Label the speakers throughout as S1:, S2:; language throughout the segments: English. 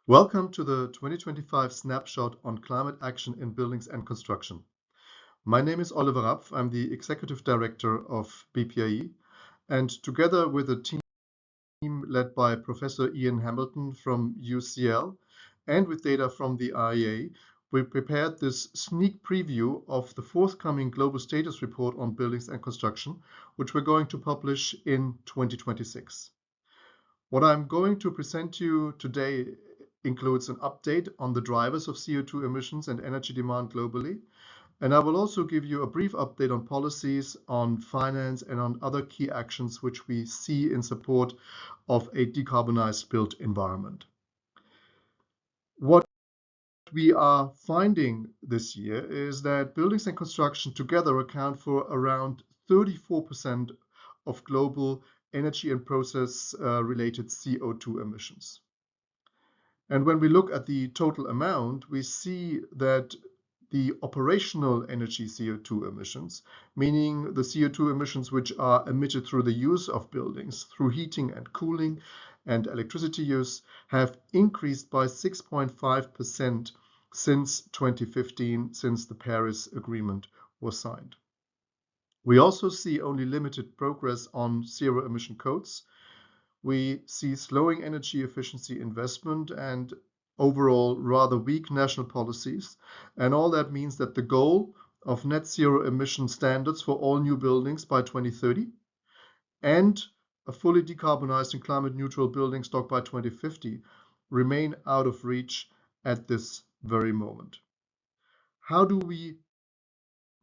S1: Welcome to the 2025 snapshot on climate action in buildings and construction. My name is Oliver Rapf. I'm the Executive Director of BPIE, and together with a team led by Professor Ian Hamilton from UCL and with data from the IEA, we prepared this sneak preview of the forthcoming Global Status Report on Buildings and Construction, which we're going to publish in 2026. What I'm going to present to you today includes an update on the drivers of CO2 emissions and energy demand globally, and I will also give you a brief update on policies, on finance, and on other key actions which we see in support of a decarbonized built environment. What we are finding this year is that buildings and construction together account for around 34% of global energy and process related CO2 emissions. And when we look at the total amount, we see that the operational energy CO2 emissions, meaning the CO2 emissions which are emitted through the use of buildings, through heating and cooling and electricity use, have increased by 6.5% since 2015, since the Paris Agreement was signed. We also see only limited progress on zero emission codes. We see slowing energy efficiency investment and overall rather weak national policies. And all that means that the goal of net zero emission standards for all new buildings by 2030 and a fully decarbonized and climate neutral building stock by 2050 remain out of reach at this very moment. How do we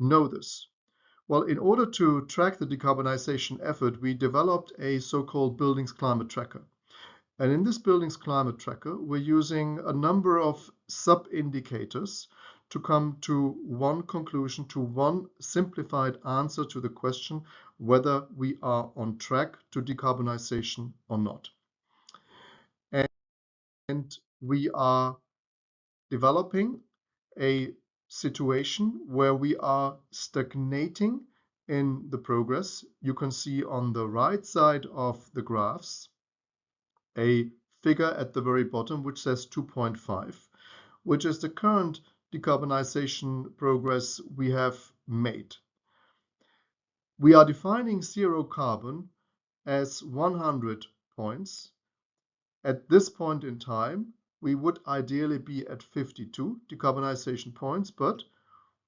S1: know this? Well, in order to track the decarbonization effort, we developed a so-called Buildings Climate Tracker. And in this Buildings Climate Tracker, we're using a number of sub-indicators to come to one conclusion, to one simplified answer to the question whether we are on track to decarbonization or not. And we are developing a situation where we are stagnating in the progress. You can see on the right side of the graphs a figure at the very bottom which says 2.5, which is the current decarbonization progress we have made. We are defining zero carbon as 100 points. At this point in time, we would ideally be at 52 decarbonization points, but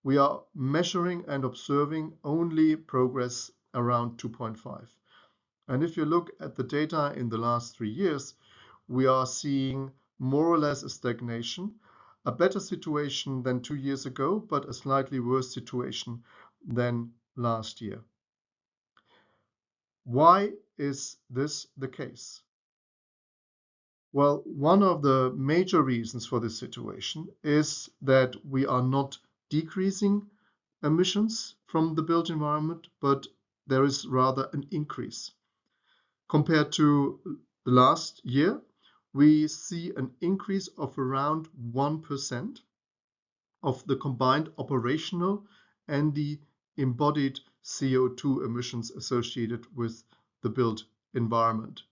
S1: we are measuring and observing only progress around 2.5. And if you look at the data in the last 3 years, we are seeing more or less a stagnation, a better situation than 2 years ago, but a slightly worse situation than last year. Why is this the case? Well, one of the major reasons for this situation is that we are not decreasing emissions from the built environment, but there is rather an increase. Compared to the last year, we see an increase of around 1% of the combined operational and the embodied CO2 emissions associated with the built environment.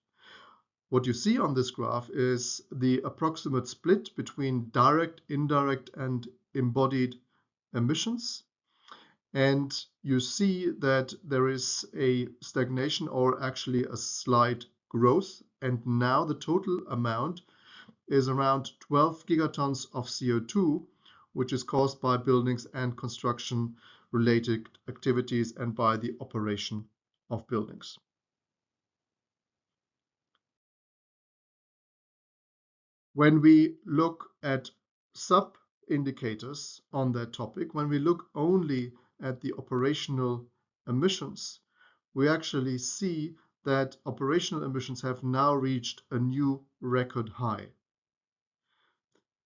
S1: What you see on this graph is the approximate split between direct, indirect, and embodied emissions. And you see that there is a stagnation or actually a slight growth. And now the total amount is around 12 gigatons of CO2, which is caused by buildings and construction related activities and by the operation of buildings. When we look at sub-indicators on that topic, when we look only at the operational emissions, we actually see that operational emissions have now reached a new record high.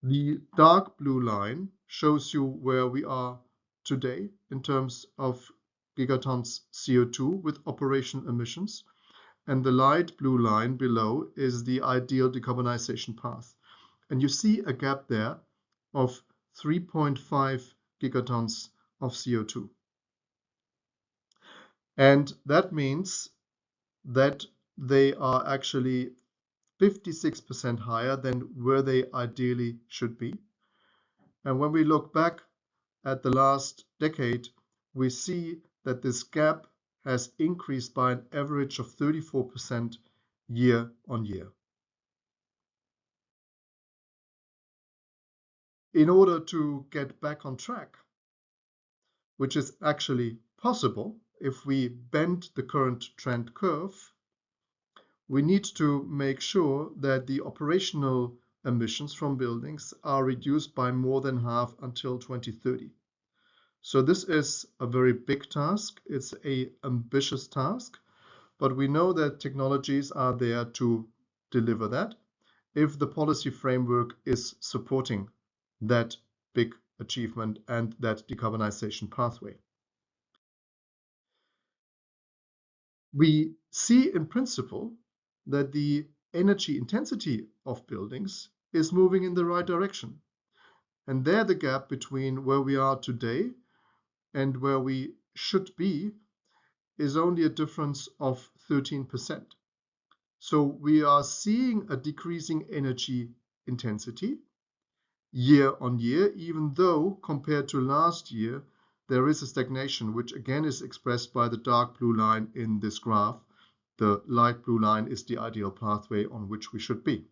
S1: The dark blue line shows you where we are today in terms of gigatons CO2 with operational emissions. And the light blue line below is the ideal decarbonization path. And you see a gap there of 3.5 gigatons of CO2. And that means that they are actually 56% higher than where they ideally should be. And when we look back at the last decade, we see that this gap has increased by an average of 34% year on year. In order to get back on track, which is actually possible if we bend the current trend curve, we need to make sure that the operational emissions from buildings are reduced by more than half until 2030. So this is a very big task. It's an ambitious task, but we know that technologies are there to deliver that if the policy framework is supporting that big achievement and that decarbonization pathway. We see in principle that the energy intensity of buildings is moving in the right direction. And there the gap between where we are today and where we should be is only a difference of 13%. So we are seeing a decreasing energy intensity year on year, even though compared to last year, there is a stagnation, which again is expressed by the dark blue line in this graph. The light blue line is the ideal pathway on which we should be.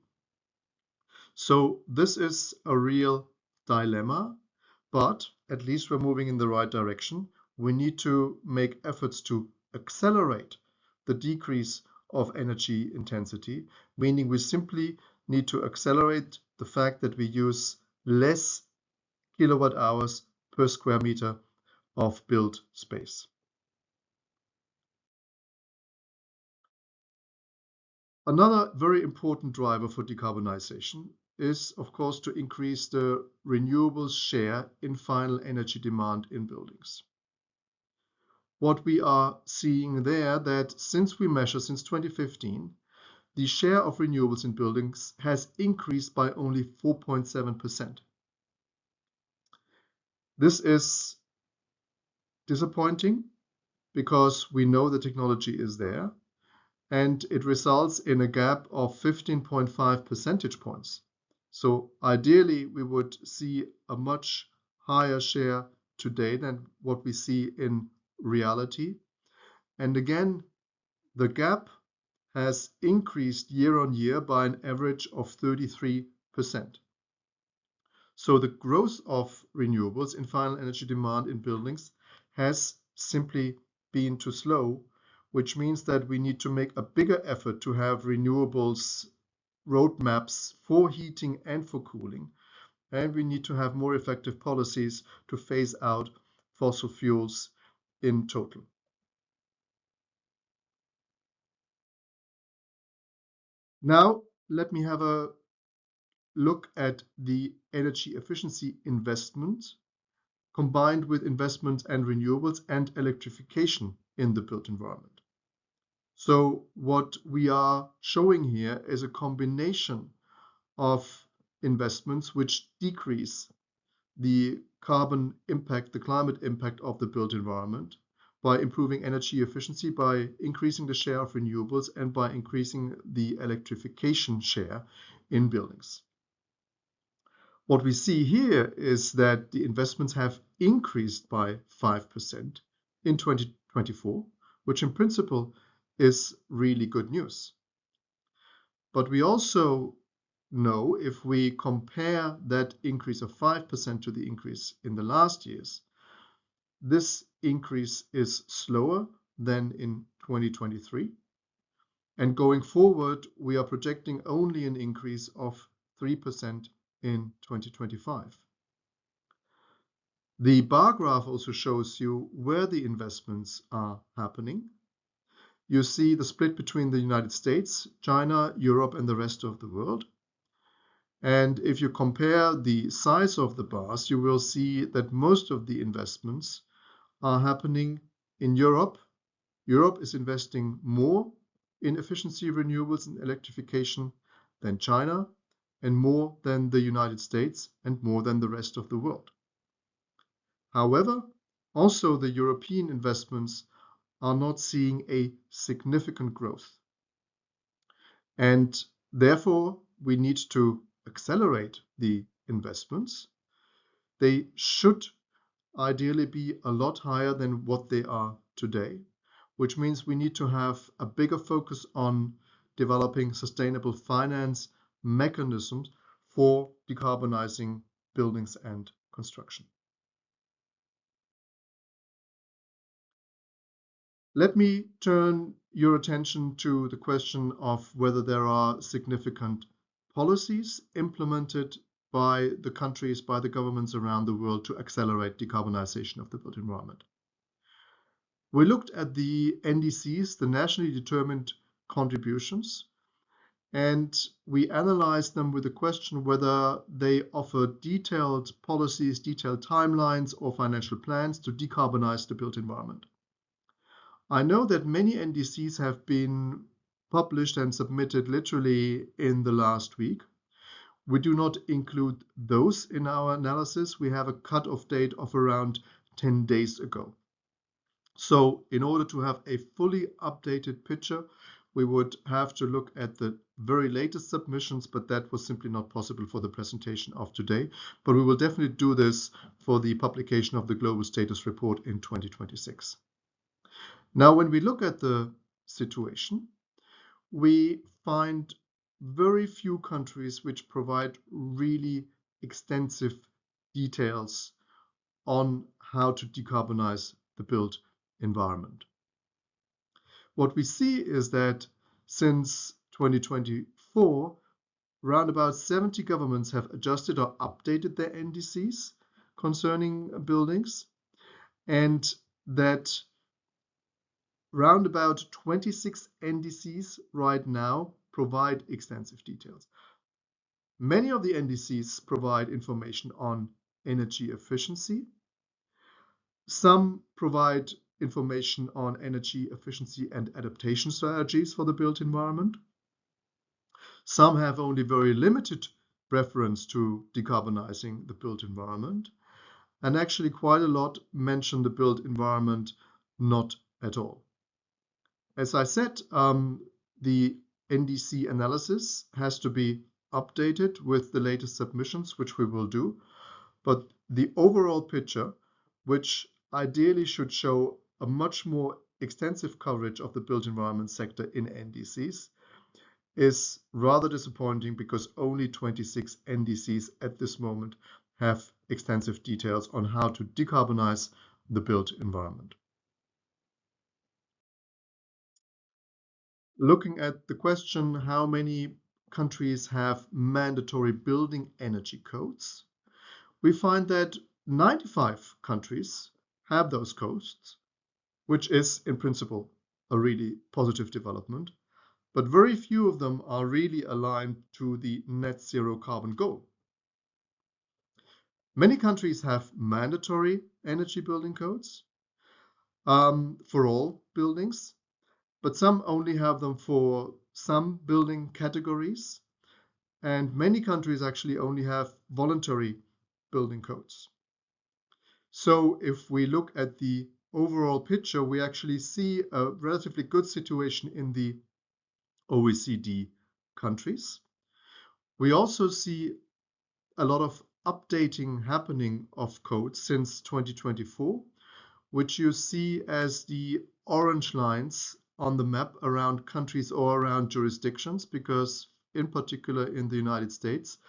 S1: So this is a real dilemma, but at least we're moving in the right direction. We need to make efforts to accelerate the decrease of energy intensity, meaning we simply need to accelerate the fact that we use less kilowatt hours per square meter of built space. Another very important driver for decarbonization is, of course, to increase the renewables share in final energy demand in buildings. What we are seeing there that since we measure since 2015, the share of renewables in buildings has increased by only 4.7%. This is disappointing because we know the technology is there and it results in a gap of 15.5 percentage points. So ideally, we would see a much higher share today than what we see in reality. And again, the gap has increased year on year by an average of 33%. So the growth of renewables in final energy demand in buildings has simply been too slow, which means that we need to make a bigger effort to have renewables roadmaps for heating and for cooling. And we need to have more effective policies to phase out fossil fuels in total. Now, let me have a look at the energy efficiency investment combined with investments and renewables and electrification in the built environment. So what we are showing here is a combination of investments which decrease the carbon impact, the climate impact of the built environment by improving energy efficiency, by increasing the share of renewables, and by increasing the electrification share in buildings. What we see here is that the investments have increased by 5% in 2024, which in principle is really good news. But we also know if we compare that increase of 5% to the increase in the last years, this increase is slower than in 2023. And going forward, we are projecting only an increase of 3% in 2025. The bar graph also shows you where the investments are happening. You see the split between the United States, China, Europe, and the rest of the world. And if you compare the size of the bars, you will see that most of the investments are happening in Europe. Europe is investing more in efficiency, renewables, and electrification than China, and more than the United States, and more than the rest of the world. However, also the European investments are not seeing a significant growth. And Therefore, we need to accelerate the investments. They should ideally be a lot higher than what they are today, which means we need to have a bigger focus on developing sustainable finance mechanisms for decarbonizing buildings and construction. Let me turn your attention to the question of whether there are significant policies implemented by the countries, by the governments around the world to accelerate decarbonization of the built environment. We looked at the NDCs, the nationally determined contributions, and we analyzed them with the question whether they offer detailed policies, detailed timelines, or financial plans to decarbonize the built environment. I know that many NDCs have been published and submitted literally in the last week. We do not include those in our analysis. We have a cut-off date of around 10 days ago. So in order to have a fully updated picture, we would have to look at the very latest submissions, but that was simply not possible for the presentation of today. But we will definitely do this for the publication of the Global Status Report in 2026. Now, when we look at the situation, we find very few countries which provide really extensive details on how to decarbonize the built environment. What we see is that since 2024, around about 70 governments have adjusted or updated their NDCs concerning buildings, and that round about 26 NDCs right now provide extensive details. Many of the NDCs provide information on energy efficiency. Some provide information on energy efficiency and adaptation strategies for the built environment. Some have only very limited reference to decarbonizing the built environment. And actually quite a lot mention the built environment not at all. As I said, the NDC analysis has to be updated with the latest submissions, which we will do. But the overall picture, which ideally should show a much more extensive coverage of the built environment sector in NDCs, is rather disappointing because only 26 NDCs at this moment have extensive details on how to decarbonize the built environment. Looking at the question, how many countries have mandatory building energy codes, we find that 95 countries have those codes, which is in principle a really positive development, but very few of them are really aligned to the net zero carbon goal. Many countries have mandatory energy building codes for all buildings, but some only have them for some building categories, and many countries actually only have voluntary building codes. So if we look at the overall picture, we actually see a relatively good situation in the OECD countries. We also see a lot of updating happening of codes since 2024, which you see as the orange lines on the map around countries or around jurisdictions, because in particular in the United States,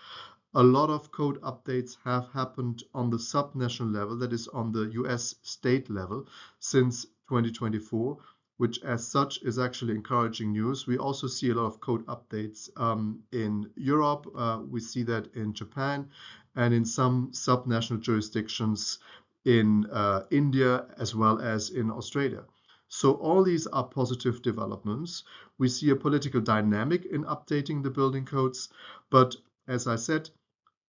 S1: a lot of code updates have happened on the subnational level, that is on the US state level, since 2024, which as such is actually encouraging news. We also see a lot of code updates in Europe. We see that in Japan and in some subnational jurisdictions in India as well as in Australia. So all these are positive developments. We see a political dynamic in updating the building codes, but as I said,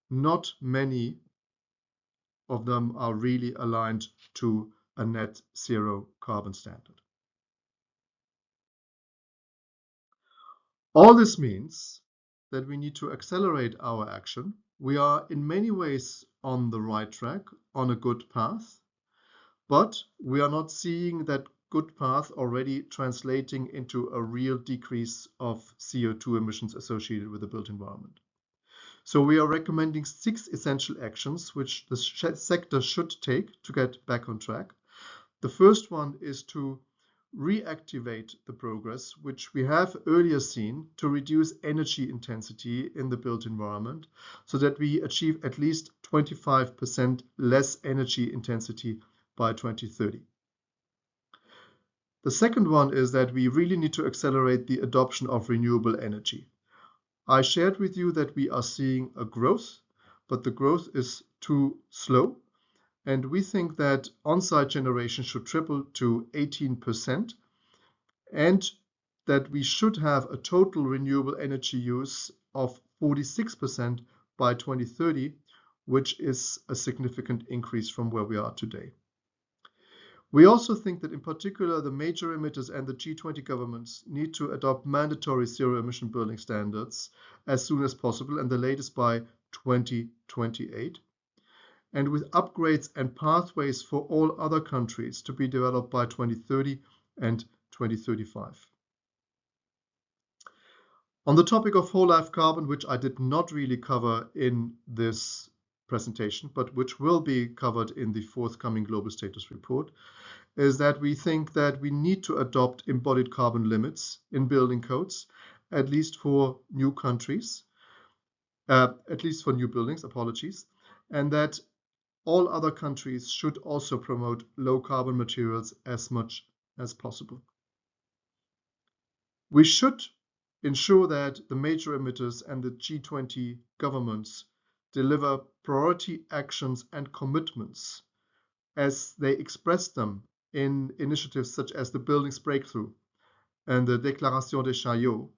S1: not many of them are really aligned to a net zero carbon standard. All this means that we need to accelerate our action. We are in many ways on the right track, on a good path, but we are not seeing that good path already translating into a real decrease of CO2 emissions associated with the built environment. So we are recommending 6 essential actions which the sector should take to get back on track. The first one is to reactivate the progress which we have earlier seen to reduce energy intensity in the built environment so that we achieve at least 25% less energy intensity by 2030. The second one is that we really need to accelerate the adoption of renewable energy. I shared with you that we are seeing a growth, but the growth is too slow. And we think that on-site generation should triple to 18% and that we should have a total renewable energy use of 46% by 2030, which is a significant increase from where we are today. We also think that in particular the major emitters and the G20 governments need to adopt mandatory zero-emission building standards as soon as possible and the latest by 2028. And with upgrades and pathways for all other countries to be developed by 2030 and 2035. On the topic of whole life carbon, which I did not really cover in this presentation, but which will be covered in the forthcoming global status report, is that we think that we need to adopt embodied carbon limits in building codes, at least for new countries, at least for new buildings, apologies, and that all other countries should also promote low carbon materials as much as possible. We should ensure that the major emitters and the G20 governments deliver priority actions and commitments as they express them in initiatives such as the Buildings Breakthrough and the Déclaration des Chaillots,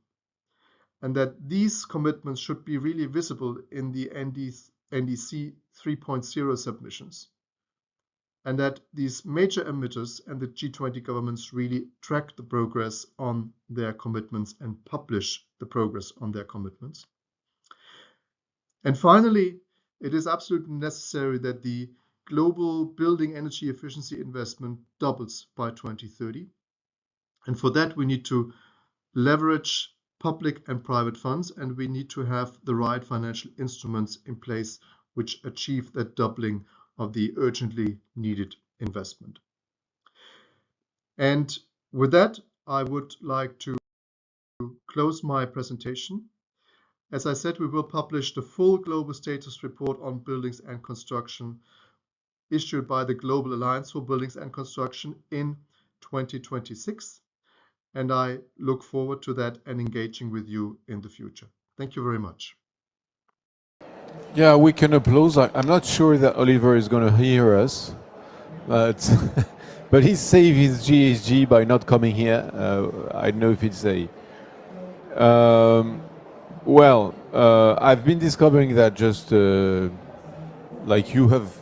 S1: and that these commitments should be really visible in the NDC 3.0 submissions, and that these major emitters and the G20 governments really track the progress on their commitments and publish the progress on their commitments. And finally, it is absolutely necessary that the global building energy efficiency investment doubles by 2030. And for that, we need to leverage public and private funds, and we need to have the right financial instruments in place which achieve that doubling of the urgently needed investment. And with that, I would like to close my presentation. As I said, we will publish the full global status report on buildings and construction issued by the Global Alliance for Buildings and Construction in 2026. And I look forward to that and engaging with you in the future. Thank you very much.
S2: Yeah, we can applause. I'm not sure that Oliver is going to hear us, but but he saved his GHG by not coming here. I don't know if it's a... I've been discovering that just like you have.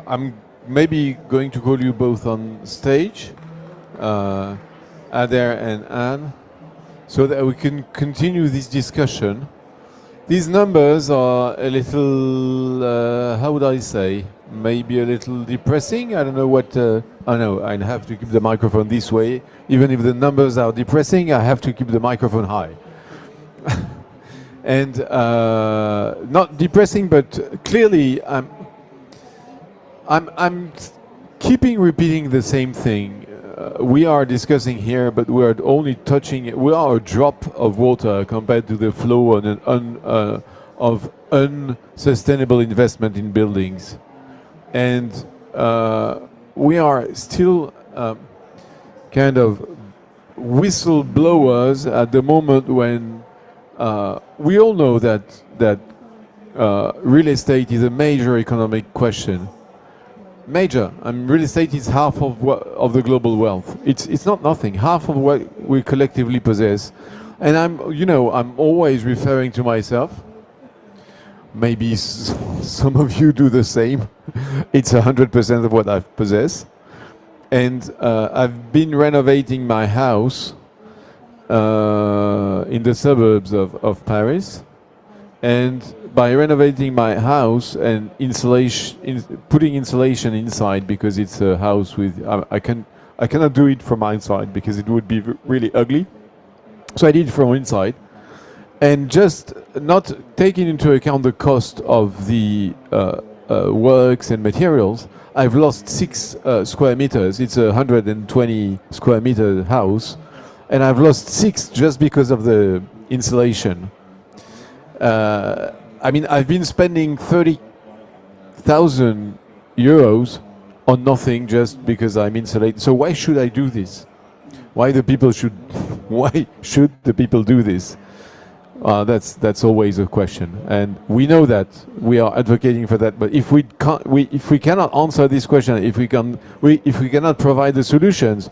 S2: I'm maybe going to call you both on stage, Adair and Anne, so that we can continue this discussion. These numbers are a little, how would I say, maybe a little depressing. I don't know what, I know I have to keep the microphone this way. Even if the numbers are depressing, I have to keep the microphone high. And not depressing, but clearly I'm keeping repeating the same thing. We are discussing here, but we are only touching it. We are a drop of water compared to the flow of unsustainable investment in buildings. And we are still kind of whistleblowers at the moment when we all know that real estate is a major economic question. Major. Real estate is half of the global wealth. It's not nothing. Half of what we collectively possess. And I'm always referring to myself. Maybe some of you do the same. It's 100% of what I possess. And I've been renovating my house in the suburbs of Paris. And by renovating my house and putting insulation inside, because it's a house with, I cannot do it from outside because it would be really ugly. So I did it from inside, and just not taking into account the cost of the works and materials, I've lost 6 square meters. It's a 120 square meter house, and I've lost 6 just because of the insulation. I mean, I've been spending 30,000 euros on nothing just because I'm insulated. So why should I do this? Why should the people do this? That's always a question, and we know that we are advocating for that. But if we cannot answer this question, if we cannot provide the solutions,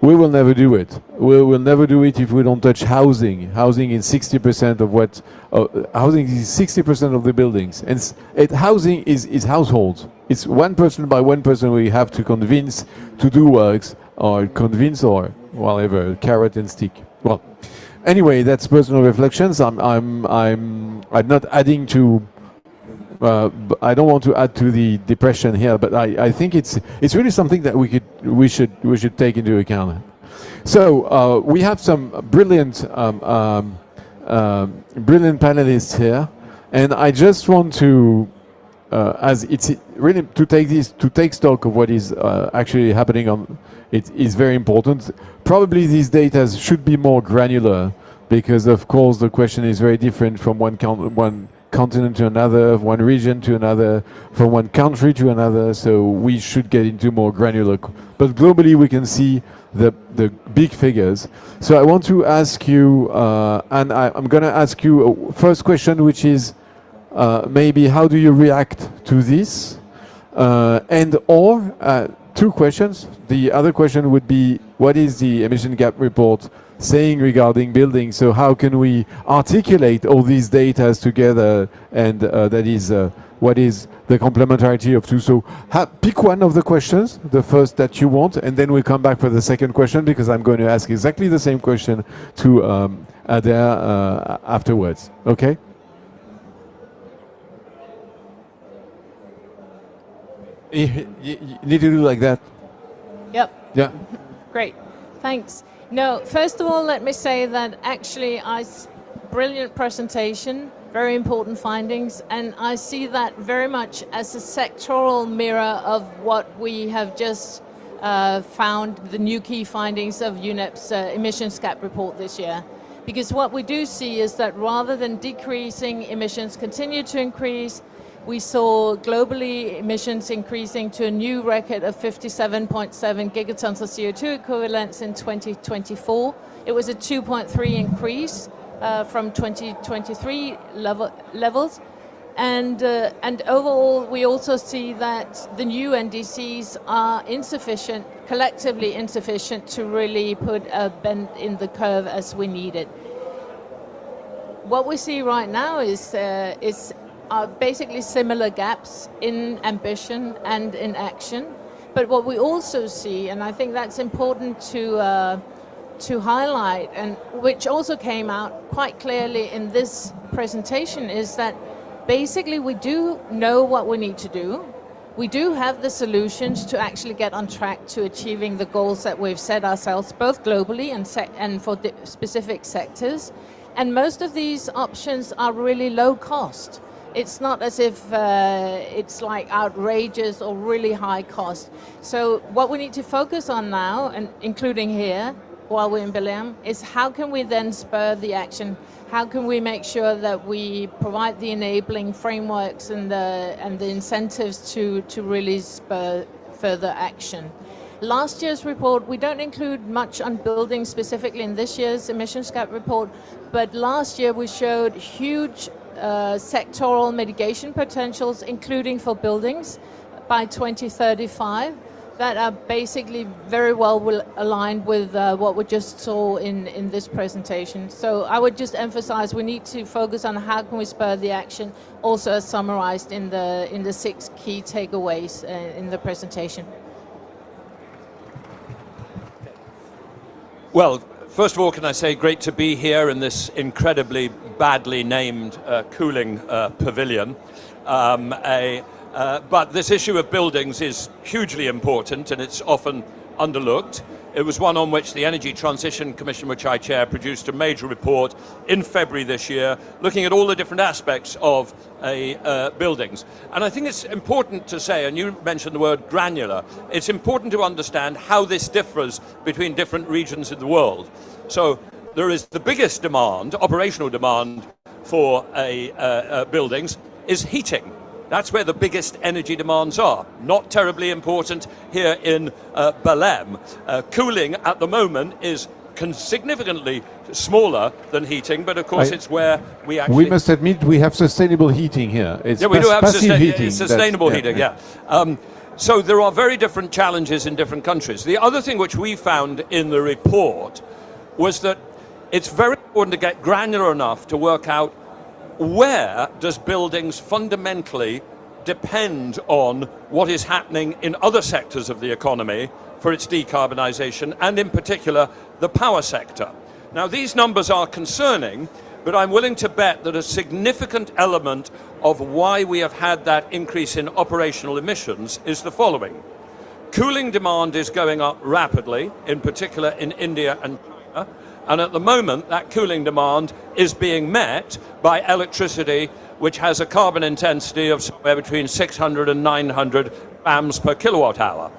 S2: we will never do it. We will never do it if we don't touch housing. Housing is 60% of what housing is 60% of the buildings, and housing is households. It's one person by one person we have to convince to do works, or convince, or whatever, carrot and stick. Well, anyway, that's personal reflections. I'm not adding to. I don't want to add to the depression here, but I think it's really something that we should take into account. So we have some brilliant panelists here, and I just want to, as it's really to take stock of what is actually happening on. It is very important. Probably these data should be more granular, because of course the question is very different from one continent to another, one region to another, from one country to another. So we should get into more granular. But globally, we can see the big figures. So I want to ask you, and I'm going to ask you a first question, which is maybe how do you react to this, or 2 questions. The other question would be, what is the emission gap report saying regarding buildings? So how can we articulate all these data together, and that is what is the complementarity of 2? So pick one of the questions, the first that you want, and then we'll come back for the second question, because I'm going to ask exactly the same question to Adair afterwards. Okay? You need to do like that.
S3: Yep.
S2: Yeah.
S3: Great. Thanks. No, first of all, let me say that actually brilliant presentation, very important findings, and I see that very much as a sectoral mirror of what we have just found, the new key findings of UNEP's emissions gap report this year. Because what we do see is that rather than decreasing, emissions continue to increase. We saw globally emissions increasing to a new record of 57.7 gigatons of CO2 equivalents in 2024. It was a 2.3 increase from 2023 levels. And overall, we also see that the new NDCs are insufficient, collectively insufficient, to really put a bend in the curve as we need it. What we see right now is basically similar gaps in ambition and in action. But what we also see, and I think that's important to highlight, and which also came out quite clearly in this presentation, is that basically we do know what we need to do. We do have the solutions to actually get on track to achieving the goals that we've set ourselves, both globally and for the specific sectors. And most of these options are really low cost. It's not as if it's like outrageous or really high cost. So what we need to focus on now, and including here, while we're in Belém, is how can we then spur the action? How can we make sure that we provide the enabling frameworks and the incentives to really spur further action? Last year's report, we don't include much on buildings specifically in this year's emissions gap report, but last year we showed huge sectoral mitigation potentials, including for buildings by 2035, that are basically very well aligned with what we just saw in this presentation. So I would just emphasize we need to focus on how can we spur the action, also as summarized in the 6 key takeaways in the presentation.
S4: Well, First of all, can I say great to be here in this incredibly badly named cooling pavilion. But this issue of buildings is hugely important and it's often underlooked. It was one on which the Energy Transition Commission, which I chair, produced a major report in February this year, looking at all the different aspects of buildings. And I think it's important to say, and you mentioned the word granular, it's important to understand how this differs between different regions in the world. So there is the biggest demand, operational demand for buildings, is heating. That's where the biggest energy demands are. Not terribly important here in Belém. Cooling at the moment is significantly smaller than heating, but of course it's where we actually...
S2: We must admit we have sustainable heating here. It's
S4: we do have
S2: passive heating.
S4: Sustainable heating, yeah. So there are very different challenges in different countries. The other thing which we found in the report was that it's very important to get granular enough to work out where does buildings fundamentally depend on what is happening in other sectors of the economy for its decarbonisation, and in particular the power sector. Now these numbers are concerning, but I'm willing to bet that a significant element of why we have had that increase in operational emissions is the following. Cooling demand is going up rapidly, in particular in India and China, and at the moment that cooling demand is being met by electricity which has a carbon intensity of somewhere between 600 and 900 grams per kilowatt hour.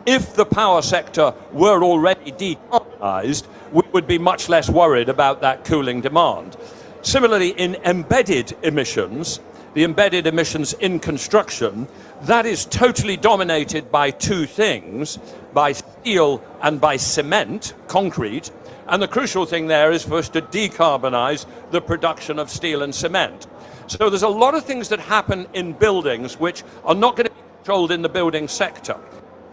S4: If the power sector were already decarbonised, we would be much less worried about that cooling demand. Similarly, in embedded emissions, the embedded emissions in construction, that is totally dominated by two things, by steel and by cement, concrete. And the crucial thing there is for us to decarbonise the production of steel and cement. So there's a lot of things that happen in buildings which are not going to be controlled in the building sector.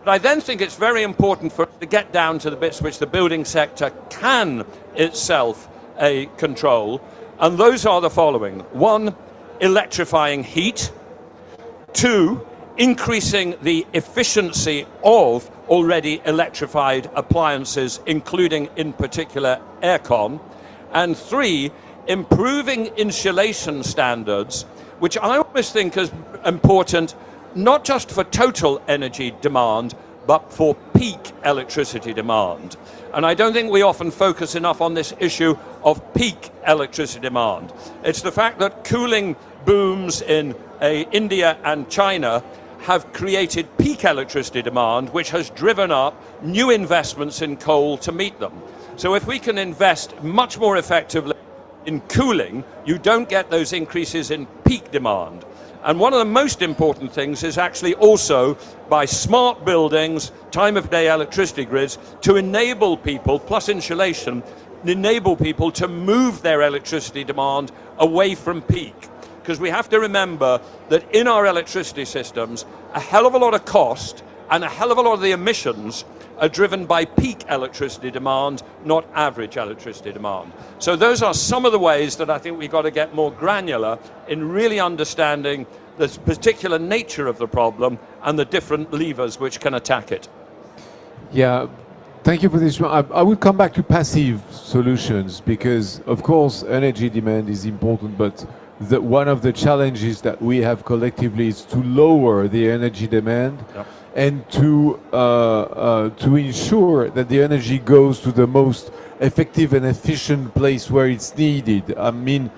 S4: But I then think it's very important for us to get down to the bits which the building sector can itself control. And those are the following. One, electrifying heat. Two, increasing the efficiency of already electrified appliances, including in particular aircon. And three, improving insulation standards, which I always think is important not just for total energy demand, but for peak electricity demand. And I don't think we often focus enough on this issue of peak electricity demand. It's the fact that cooling booms in India and China have created peak electricity demand, which has driven up new investments in coal to meet them. So if we can invest much more effectively in cooling, you don't get those increases in peak demand. And one of the most important things is actually also by smart buildings, time of day electricity grids, to enable people, plus insulation, enable people to move their electricity demand away from peak. Because we have to remember that in our electricity systems, a hell of a lot of cost and a hell of a lot of the emissions are driven by peak electricity demand, not average electricity demand. So those are some of the ways that I think we've got to get more granular in really understanding the particular nature of the problem and the different levers which can attack it.
S2: Yeah, thank you for this. I would come back to passive solutions because, of course, energy demand is important, but one of the challenges that we have collectively is to lower the energy demand. Yep. And to ensure that the energy goes to the most effective and efficient place where it's needed. I mean,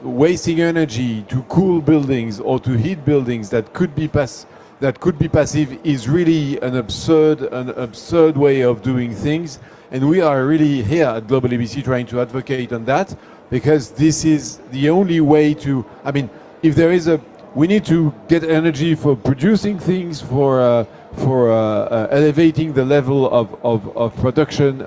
S2: wasting energy to cool buildings or to heat buildings that could be passive is really an absurd way of doing things. And we are really here at Global ABC trying to advocate on that, because this is the only way to, I mean, if there is we need to get energy for producing things, for elevating the level of production,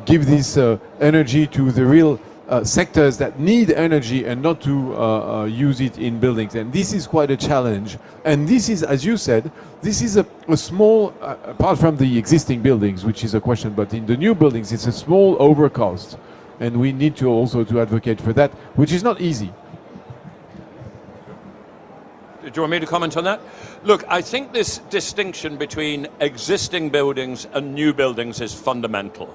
S2: give this energy to the real sectors that need energy and not to use it in buildings. And this is quite a challenge. And this is, as you said, this is a small, apart from the existing buildings, which is a question, but in the new buildings, it's a small overcost. And we need to also to advocate for that, which is not easy.
S4: Do you want me to comment on that? Look, I think this distinction between existing buildings and new buildings is fundamental.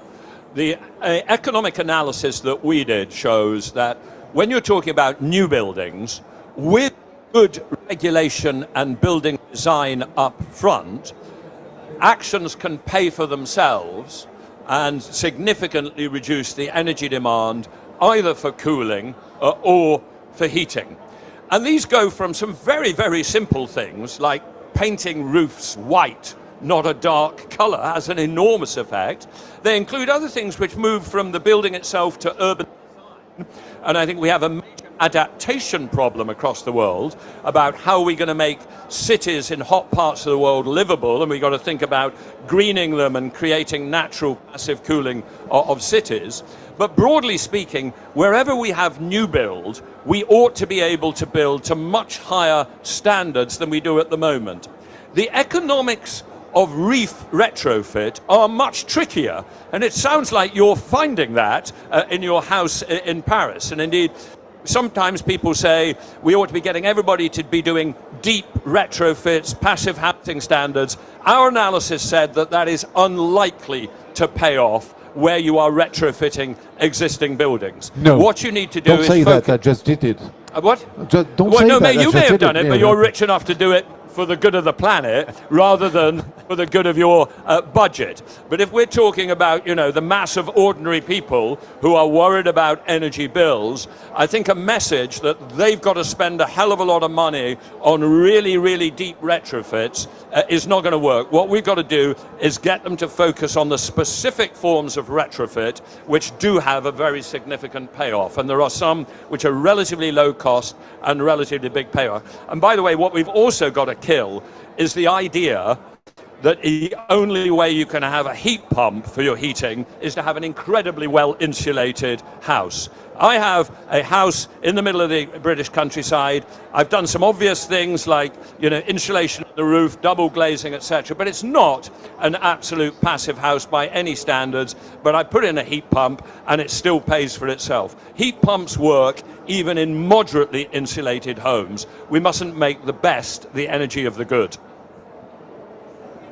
S4: The economic analysis that we did shows that when you're talking about new buildings, with good regulation and building design up front, actions can pay for themselves and significantly reduce the energy demand either for cooling or for heating. And these go from some very, very simple things like painting roofs white, not a dark colour, has an enormous effect. They include other things which move from the building itself to urban design. And I think we have a major adaptation problem across the world about how we're going to make cities in hot parts of the world livable, and we've got to think about greening them and creating natural passive cooling of cities. But broadly speaking, wherever we have new build, we ought to be able to build to much higher standards than we do at the moment. The economics of reef retrofit are much trickier, and it sounds like you're finding that in your house in Paris. And indeed, sometimes people say we ought to be getting everybody to be doing deep retrofits, passive housing standards. Our analysis said that that is unlikely to pay off where you are retrofitting existing buildings.
S2: No.
S4: What you need to do
S2: Don't
S4: is
S2: say
S4: focus.
S2: that, I just did it.
S4: What?
S2: Don't
S4: Well,
S2: say
S4: no,
S2: that.
S4: you may have done it,
S2: yeah,
S4: but you're rich enough to do it for the good of the planet rather than for the good of your budget. But if we're talking about, the mass of ordinary people who are worried about energy bills, I think a message that they've got to spend a hell of a lot of money on really, really deep retrofits is not going to work. What we've got to do is get them to focus on the specific forms of retrofit which do have a very significant payoff. And there are some which are relatively low cost and relatively big payoff. And by the way, what we've also got to kill is the idea that the only way you can have a heat pump for your heating is to have an incredibly well insulated house. I have a house in the middle of the British countryside. I've done some obvious things like, insulation on the roof, double glazing, etc. But it's not an absolute passive house by any standards. But I put in a heat pump and it still pays for itself. Heat pumps work even in moderately insulated homes. We mustn't make the best the energy of the good.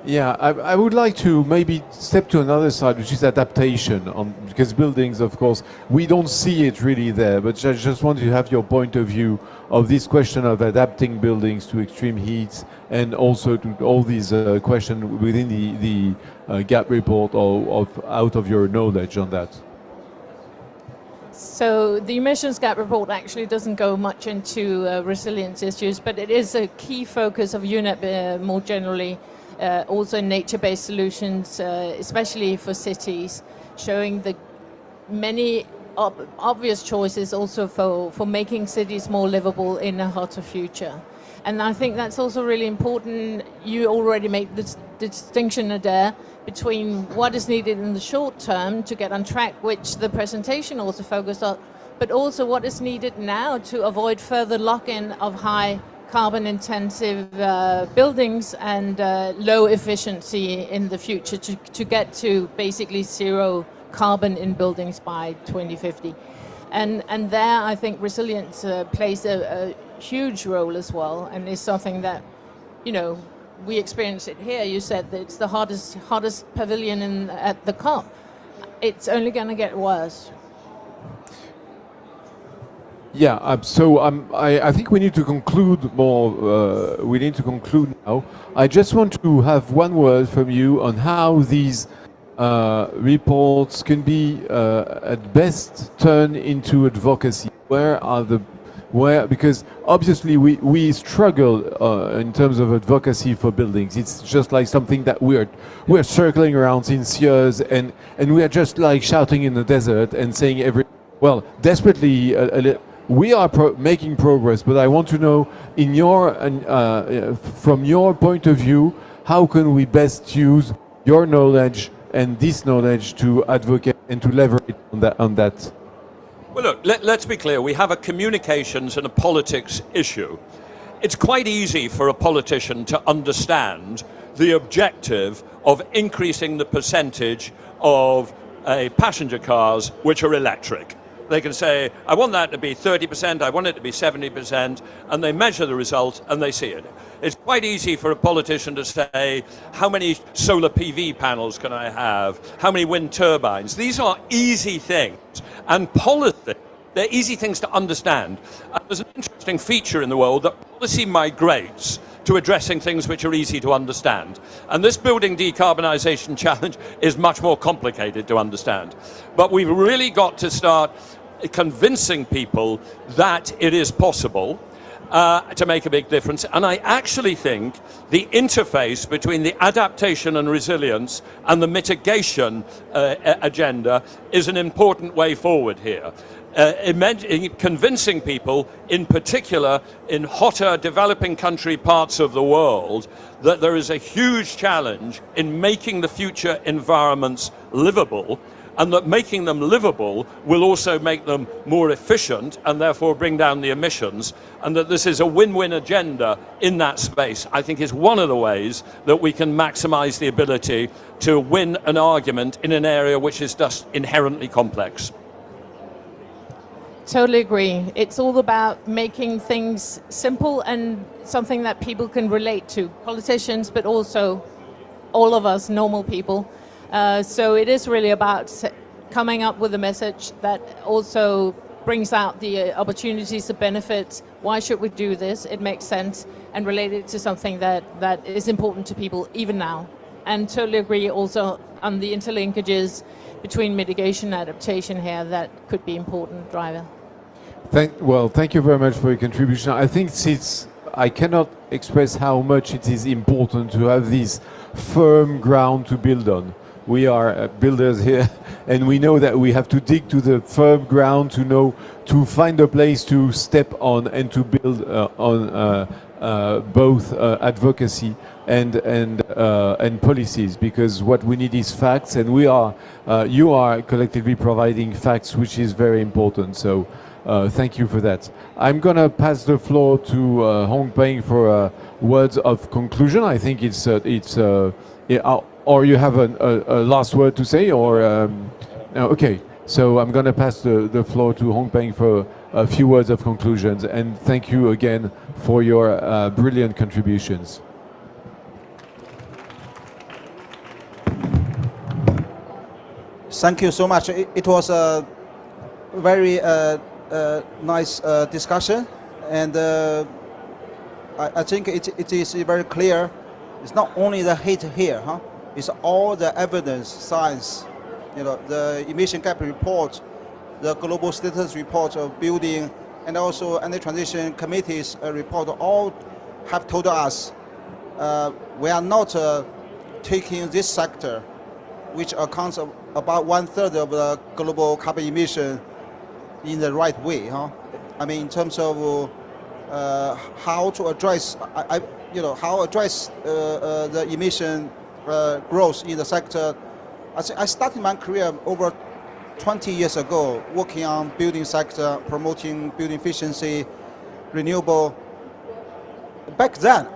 S2: Yeah, I would like to maybe step to another side, which is adaptation, because buildings, of course, we don't see it really there, but I just want to have your point of view of this question of adapting buildings to extreme heats, and also to all these questions within the GAP report, or out of your knowledge on that.
S3: So the emissions gap report actually doesn't go much into resilience issues, but it is a key focus of UNEP more generally. Also nature-based solutions, especially for cities, showing the many obvious choices also for making cities more livable in a hotter future. And I think that's also really important. You already made the distinction, Adair, between what is needed in the short term to get on track, which the presentation also focused on, but also what is needed now to avoid further lock-in of high carbon-intensive buildings and low efficiency in the future to get to basically zero carbon in buildings by 2050. And there I think resilience plays a huge role as well, and is something that, we experience it here. You said that it's the hottest pavilion at the COP. It's only going to get worse.
S2: Yeah, I think we need to conclude more. We need to conclude now. I just want to have one word from you on how these reports can be at best turned into advocacy. Because obviously we struggle in terms of advocacy for buildings. It's just like something that we're circling around since years, and we are just like shouting in the desert and saying desperately. We are making progress, but I want to know, from your point of view, how can we best use your knowledge and this knowledge to advocate and to leverage on that?
S4: Well, look, let's be clear. We have a communications and a politics issue. It's quite easy for a politician to understand the objective of increasing the percentage of passenger cars which are electric. They can say, I want that to be 30%, I want it to be 70%, and they measure the result and they see it. It's quite easy for a politician to say, how many solar PV panels can I have? How many wind turbines? These are easy things. And policy, they're easy things to understand. There's an interesting feature in the world that policy migrates to addressing things which are easy to understand. And this building decarbonisation challenge is much more complicated to understand. But we've really got to start convincing people that it is possible to make a big difference. And I actually think the interface between the adaptation and resilience and the mitigation agenda is an important way forward here. Convincing people, in particular in hotter developing country parts of the world, that there is a huge challenge in making the future environments livable, and that making them livable will also make them more efficient and therefore bring down the emissions, and that this is a win-win agenda in that space, I think is one of the ways that we can maximize the ability to win an argument in an area which is just inherently complex.
S3: Totally agree. It's all about making things simple and something that people can relate to, politicians, but also all of us normal people. So it is really about coming up with a message that also brings out the opportunities, the benefits. Why should we do this? It makes sense, and relate it to something that is important to people even now. And totally agree also on the interlinkages between mitigation and adaptation here. That could be important driver.
S2: Thank you very much for your contribution. I think I cannot express how much it is important to have this firm ground to build on. We are builders here, and we know that we have to dig to the firm ground to find a place to step on and to build on both advocacy and policies, because what we need is facts, and you are collectively providing facts, which is very important. So thank you for that. I'm going to pass the floor to Hong Peng for words of conclusion. I think or you have a last word to say, or no, okay. So I'm going to pass the floor to Hong Peng for a few words of conclusions, and thank you again for your brilliant contributions.
S5: Thank you so much. It was a very nice discussion, and I think it is very clear. It's not only the hate here, it's all the evidence, science, the emission gap report, the global status report of building, and also energy transition committee's report, all have told us we are not taking this sector, which accounts of about 1/3 of the global carbon emission, in the right way. I mean, in terms of how to address, the emission growth in the sector. I started my career over 20 years ago, working on building sector, promoting building efficiency, renewable. Back then,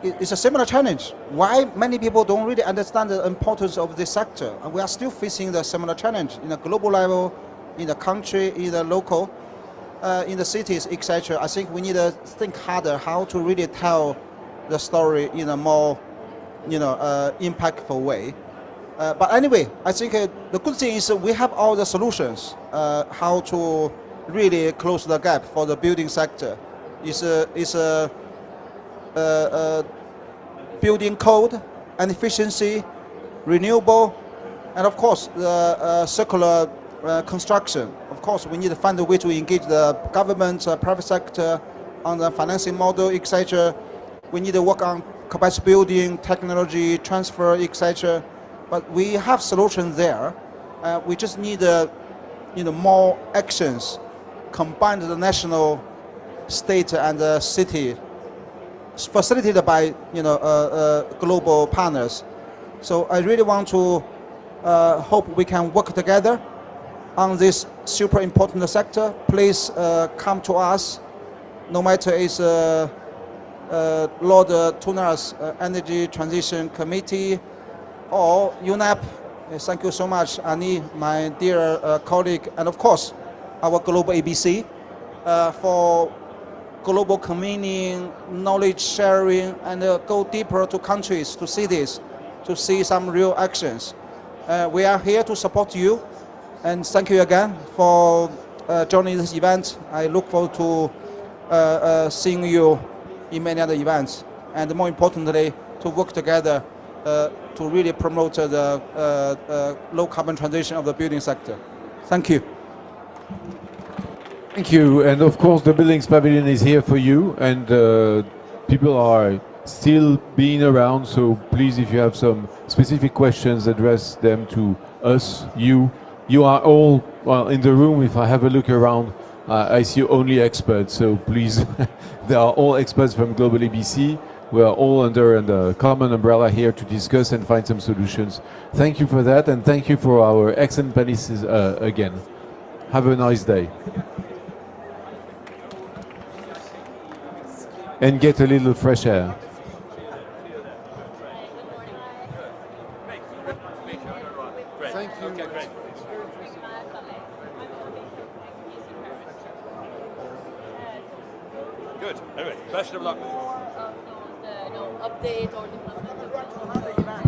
S5: it's a similar challenge. Why many people don't really understand the importance of this sector, and we are still facing the similar challenge in a global level, in the country, in the local, in the cities, etc. I think we need to think harder how to really tell the story in a more, impactful way. But anyway, I think the good thing is we have all the solutions how to really close the gap for the building sector. It's a building code and efficiency, renewable, and of course the circular construction. Of course, we need to find a way to engage the government, private sector on the financing model, etc. We need to work on capacity building, technology transfer, etc. But we have solutions there. We just need, more actions combined with the national, state, and the city, facilitated by global partners. So I really want to hope we can work together on this super important sector. Please come to us, no matter it's Lord Tuner's Energy Transition Committee or UNEP. Thank you so much, Annie, my dear colleague, and of course, our global ABC, for global convening, knowledge sharing, and go deeper to countries, to cities, to see some real actions. We are here to support you, and thank you again for joining this event. I look forward to seeing you in many other events, and more importantly, to work together to really promote the low carbon transition of the building sector. Thank you.
S2: Thank you, and of course the Buildings Pavilion is here for you, and people are still being around, so please, if you have some specific questions, address them to us, you. You are all, well, in the room. If I have a look around, I see only experts, so please, they are all experts from Global ABC. We are all under a common umbrella here to discuss and find some solutions. Thank you for that, and thank you for our excellent panelists again. Have a nice day. And get a little fresh air.
S4: Thank you. Okay, great. Good. Anyway, best of luck.
S6: Update or development.